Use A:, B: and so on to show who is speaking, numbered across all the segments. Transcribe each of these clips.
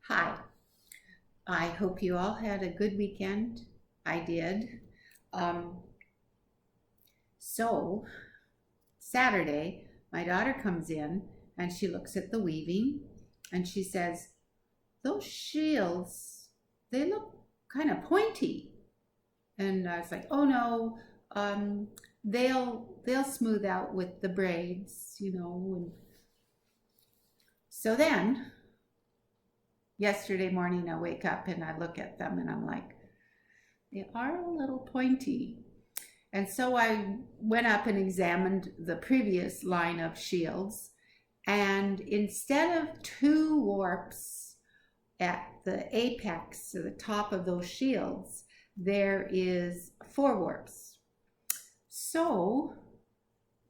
A: Hi, I hope you all had a good weekend. I did. Um, so, Saturday, my daughter comes in and she looks at the weaving and she says, those shields, they look kind of pointy. And I was like, oh no, um, they'll smooth out with the braids. And so then, yesterday morning, I wake up and I look at them and I'm like, they are a little pointy. And so I went up and examined the previous line of shields. And instead of two warps at the apex, or the top of those shields, there is four warps. So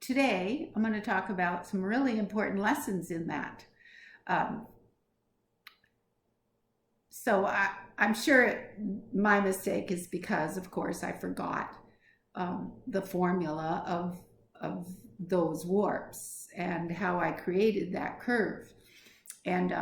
A: today I'm going to talk about some really important lessons in that. Um, I'm sure my mistake is because, of course, I forgot the formula of those warps and how I created that curve. And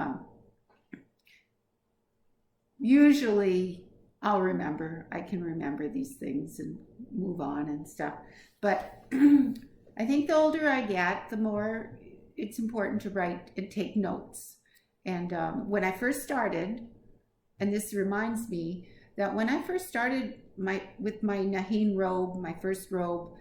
A: usually I can remember these things and move on and stuff. But I think the older I get, the more it's important to write and take notes. And when I first started, and this reminds me that when I first started with my Naaxiin robe, my first robe,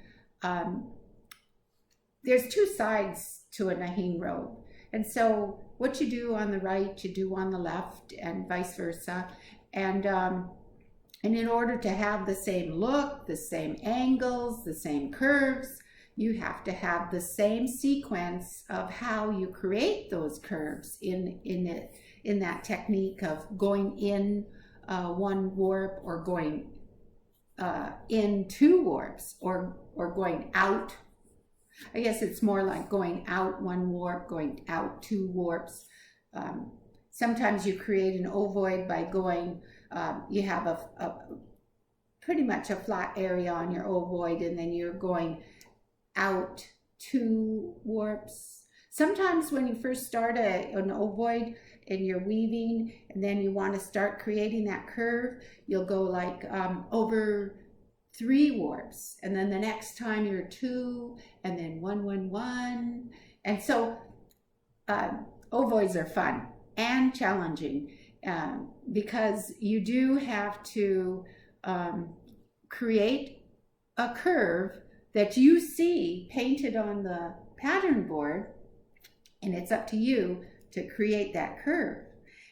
A: there's two sides to a Naaxiin robe. And so what you do on the right, you do on the left, and vice versa. And in order to have the same look, the same angles, the same curves, you have to have the same sequence of how you create those curves in that technique of going in one warp, or going in two warps, or going out. I guess it's more like going out one warp, going out two warps. Sometimes you create an ovoid by going, you have a pretty much a flat area on your ovoid, and then you're going out two warps. Sometimes when you first start an ovoid and you're weaving, and then you want to start creating that curve, you'll go like over three warps, and then the next time you're two, and then one. And so ovoids are fun and challenging because you do have to create a curve that you see painted on the pattern board, and it's up to you to create that curve.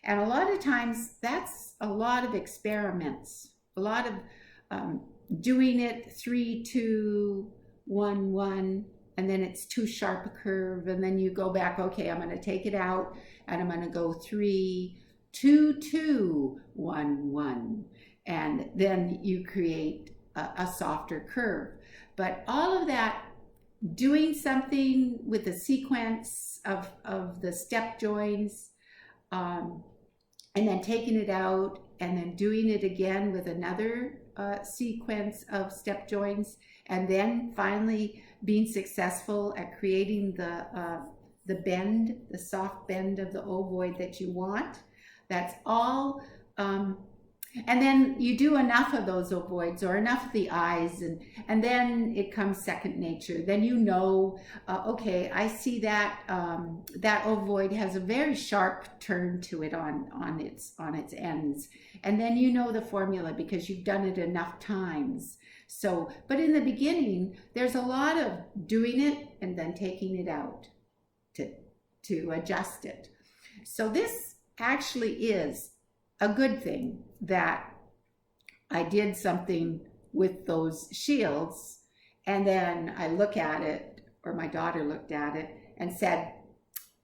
A: And a lot of times that's a lot of experiments, a lot of doing it 3, 2, 1, 1, and then it's too sharp a curve, and then you go back, okay, I'm going to take it out and I'm going to go 3, 2, 2, 1, 1, and then you create a softer curve. But all of that, doing something with a sequence of the step joins, and then taking it out, and then doing it again with another sequence of step joins, and then finally being successful at creating the bend, the soft bend of the ovoid that you want. That's all. And then you do enough of those ovoids, or enough of the eyes, and then it comes second nature. Then okay, I see that that ovoid has a very sharp turn to it on its ends, and then you know the formula because you've done it enough times. So, but in the beginning, there's a lot of doing it and then taking it out to adjust it. So this actually is a good thing that I did something with those shields, and then I look at it, or my daughter looked at it and said,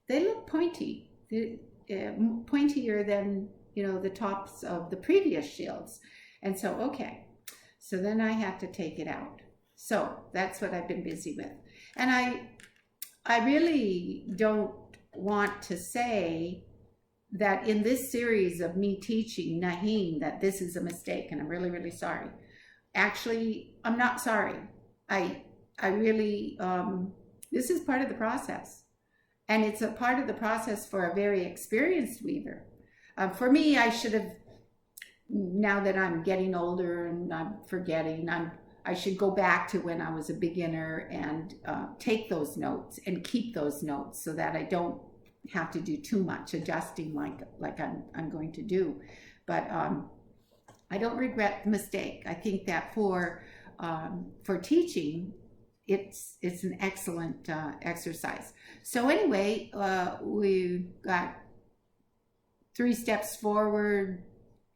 A: they look pointy, pointier than the tops of the previous shields. And so, okay, so then I had to take it out. So that's what I've been busy with. And I really don't want to say that in this series of me teaching Naaxiin that this is a mistake, and I'm really, really sorry. Actually, I'm not sorry. I really, this is part of the process. And it's a part of the process for a very experienced weaver. For me, I should have, now that I'm getting older and I'm forgetting, I should go back to when I was a beginner and take those notes and keep those notes so that I don't have to do too much adjusting like I'm going to do. But I don't regret the mistake. I think that for teaching, it's an excellent exercise. So anyway, we've got 3 steps forward,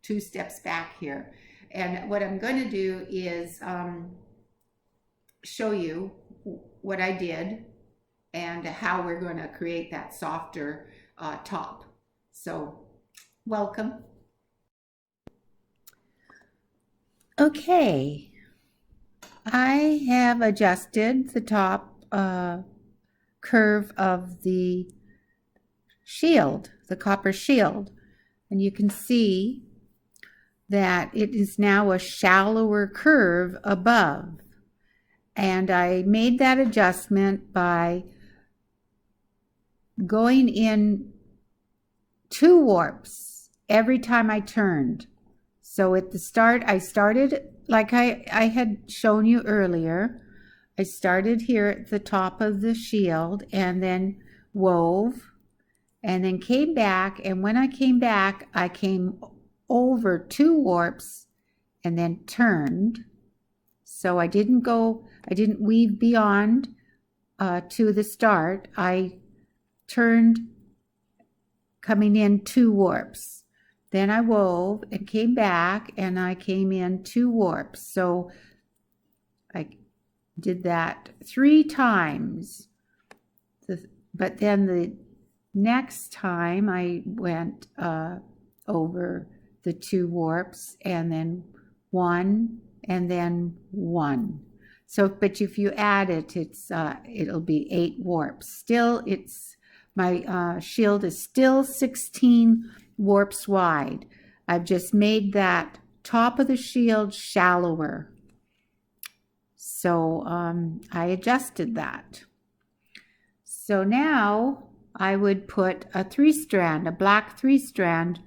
A: 2 steps back here. And what I'm going to do is show you what I did and how we're going to create that softer top. So welcome. Okay, I have adjusted the top curve of the shield, the copper shield, and you can see that it is now a shallower curve above. And I made that adjustment by going in 2 warps every time I turned. So at the start, I started like I had shown you earlier. I started here at the top of the shield and then wove and then came back. And when I came back, I came over 2 warps and then turned. So I didn't weave beyond to the start. I turned coming in 2 warps. Then I wove and came back and I came in 2 warps. So I did that 3 times. But then the next time I went over the 2 warps and then 1 and then 1. So, but if you add it, it'll be 8 warps. Still, my shield is still 16 warps wide. I've just made that top of the shield shallower. So I adjusted that. So now I would put a 3-strand, a black 3-strand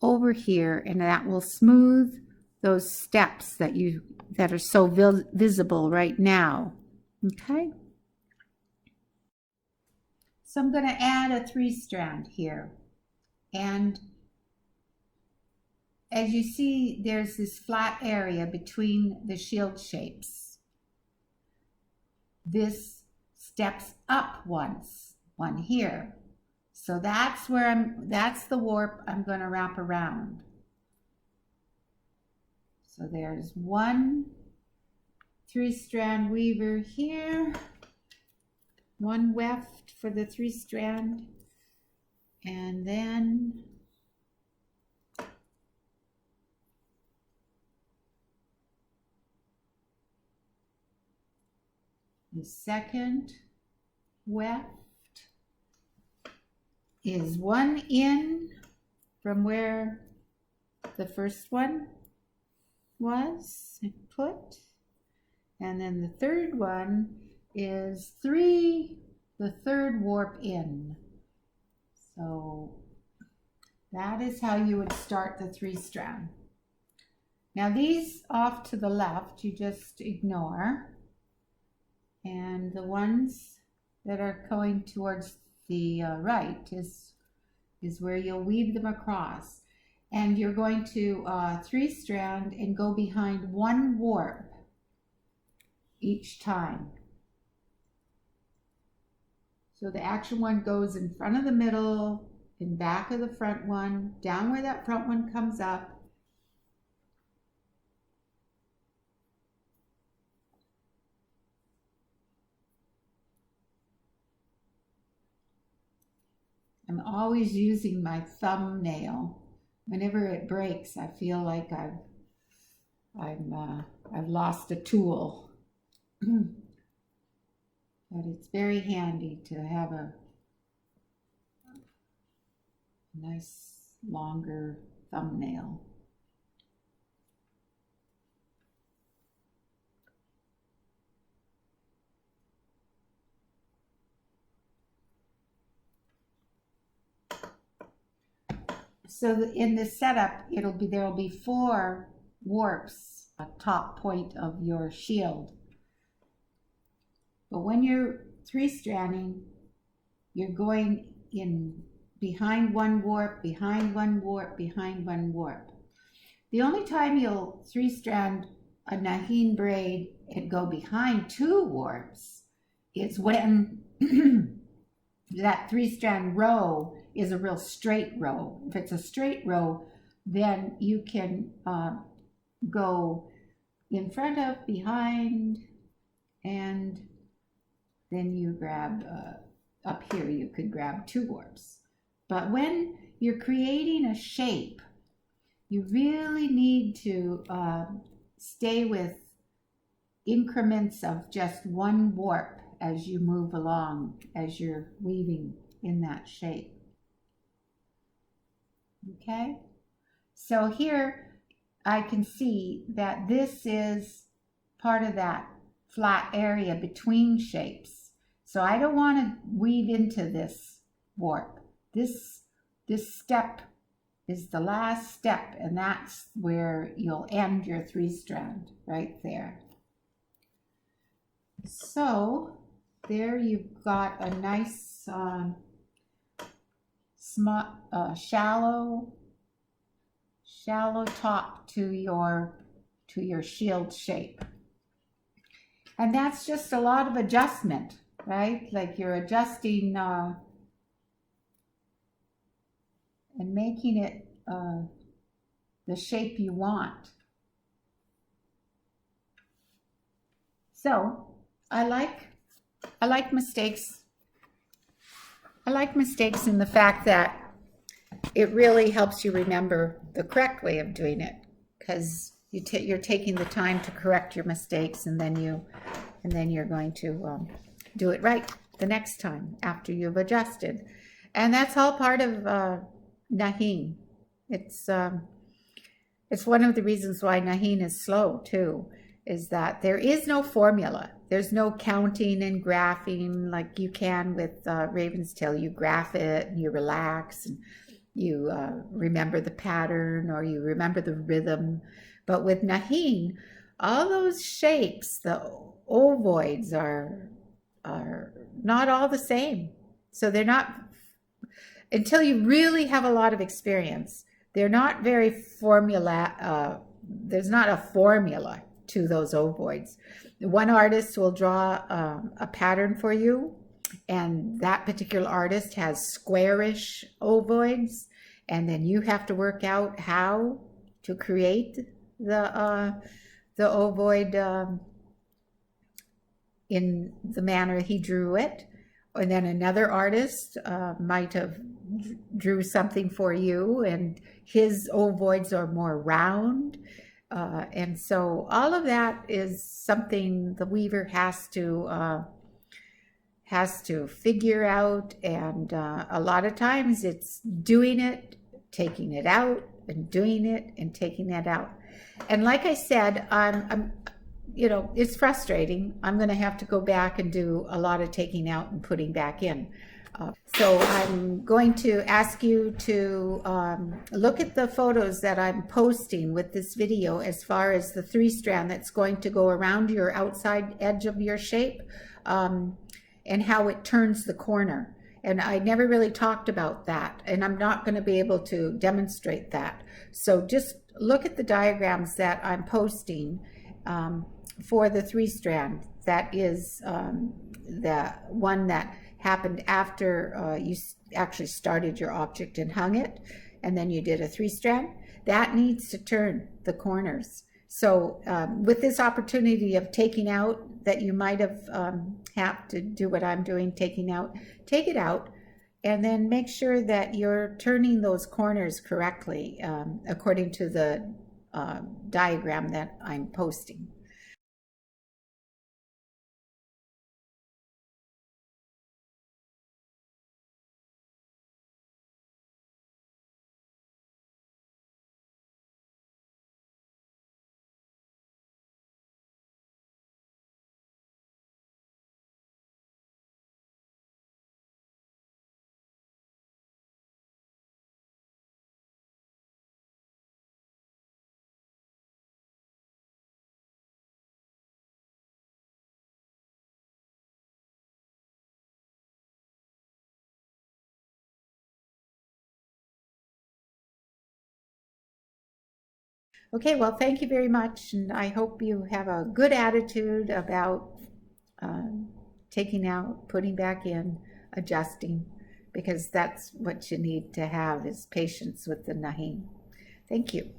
A: over here, and that will smooth those steps that are so visible right now. Okay? So I'm going to add a 3-strand here. And as you see, there's this flat area between the shield shapes. This steps up one here. So that's the warp I'm going to wrap around. So there's 1 3-strand weaver here, 1 weft for the 3-strand, and then the second weft is 1 in from where the first one was put, and then the third one is the 3rd warp in. So that is how you would start the 3-strand. Now these off to the left you just ignore, and the ones that are going towards the right is where you'll weave them across. And you're going to 3-strand and go behind 1 warp each time. So the action one goes in front of the middle, in back of the front one, down where that front one comes up. I'm always using my thumbnail. Whenever it breaks, I feel like I've lost a tool. But it's very handy to have a nice longer thumbnail. So in this setup, there'll be 4 warps at top point of your shield. But when you're 3-stranding, you're going in behind one warp, behind one warp, behind one warp. The only time you'll 3-strand a Naaxiin braid and go behind 2 warps is when that 3-strand row is a real straight row. If it's a straight row, then you can go in front of, behind, and then you grab up here, you could grab 2 warps. But when you're creating a shape, you really need to stay with increments of just 1 warp as you move along, as you're weaving in that shape. Okay? So here I can see that this is part of that flat area between shapes. So I don't want to weave into this warp. This step is the last step, and that's where you'll end your 3-strand, right there. So there you've got a nice shallow top to your shield shape. And that's just a lot of adjustment, right? Like you're adjusting and making it the shape you want. So I like mistakes. I like mistakes in the fact that it really helps you remember the correct way of doing it, because you're taking the time to correct your mistakes, and then you're going to do it right the next time after you've adjusted. And that's all part of Naaxiin. It's one of the reasons why Naaxiin is slow too, is that there is no formula. There's no counting and graphing like you can with Raven's Tail. You graph it and you relax and you remember the pattern or you remember the rhythm. But with Naaxiin, all those shapes, the ovoids are not all the same. So they're not, until you really have a lot of experience, they're not very formula, there's not a formula to those ovoids. One artist will draw a pattern for you, and that particular artist has squarish ovoids, and then you have to work out how to create the ovoid in the manner he drew it. And then another artist might have drew something for you, and his ovoids are more round. And so all of that is something the weaver has to figure out. And a lot of times it's doing it, taking it out, and doing it and taking it out. And like I said, I'm it's frustrating. I'm going to have to go back and do a lot of taking out and putting back in. So I'm going to ask you to look at the photos that I'm posting with this video as far as the 3-strand that's going to go around your outside edge of your shape, and how it turns the corner. And I never really talked about that, and I'm not going to be able to demonstrate that. So just look at the diagrams that I'm posting for the 3-strand. That is the one that happened after you actually started your object and hung it, and then you did a 3-strand. That needs to turn the corners. So with this opportunity of taking out that you might have to do what I'm doing, taking out, take it out, and then make sure that you're turning those corners correctly according to the diagram that I'm posting. Okay, well, thank you very much, and I hope you have a good attitude about um, taking out, putting back in, adjusting, because that's what you need to have is patience with the Naaxiin. Thank you.